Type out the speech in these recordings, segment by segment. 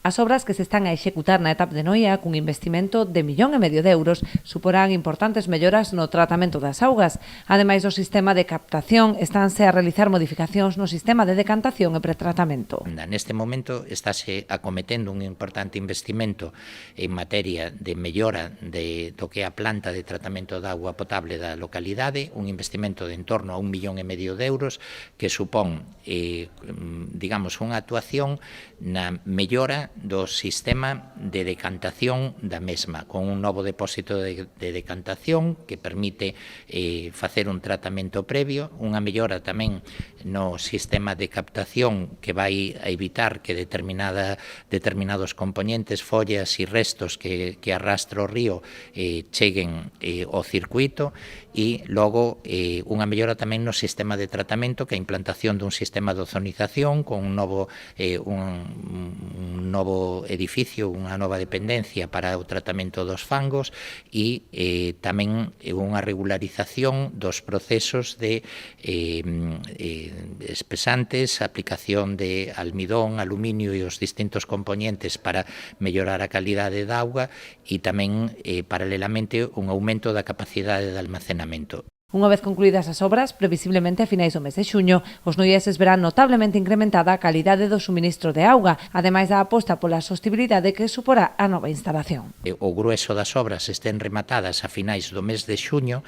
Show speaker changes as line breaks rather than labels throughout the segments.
As obras que se están a executar na etapa de Noia cun investimento de 1,5 millón de euros suporán importantes melloras no tratamento das augas. Ademais do sistema de captación, estánse a realizar modificacións no sistema de decantación e pretratamento.
Neste momento estáse acometendo un importante investimento en materia de mellora do que é a planta de tratamento de auga potable da localidade, un investimento de en torno a 1,5 millón de euros que supón, digamos, unha actuación na mellora do sistema de decantación da mesma, con un novo depósito de decantación que permite facer un tratamento previo, unha mellora tamén no sistema de captación que vai a evitar que determinados componentes, follas e restos que arrastra o río cheguen ao circuito e logo unha mellora tamén no sistema de tratamento, que é a implantación dun sistema de ozonización con un novo edificio, unha nova dependencia para o tratamento dos fangos e tamén unha regularización dos procesos de espesantes, aplicación de almidón, aluminio e os distintos componentes para mellorar a calidade da auga e tamén, paralelamente, un aumento da capacidade de almacenamento.
Unha vez concluídas as obras, previsiblemente a finais do mes de xuño, os noieses verán notablemente incrementada a calidade do suministro de auga, ademais da aposta pola sostibilidade que suporá a nova instalación.
O grueso das obras estén rematadas a finais do mes de xuño,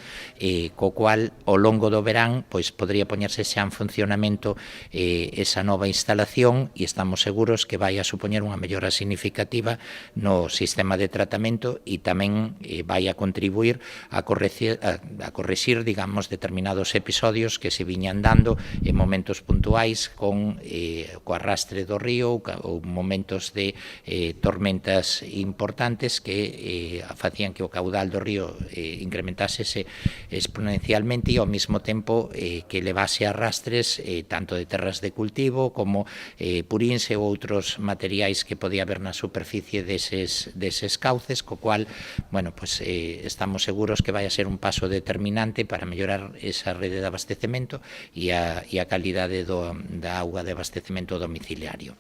co cual, ao longo do verán, pois podría poñerse xa en funcionamento esa nova instalación e estamos seguros que vai a supoñer unha mellora significativa no sistema de tratamento e tamén vai a contribuir a correxir, digamos, determinados episodios que se viñan dando en momentos puntuais co arrastre do río ou momentos de tormentas importantes que facían que o caudal do río incrementásese exponencialmente e ao mesmo tempo que levase arrastres tanto de terras de cultivo como purins e outros materiais que podía haber na superficie deses cauces, co cual, bueno, pues estamos seguros que vai a ser un paso determinante para mellorar esa rede de abastecemento e a calidade da auga de abastecemento domiciliario.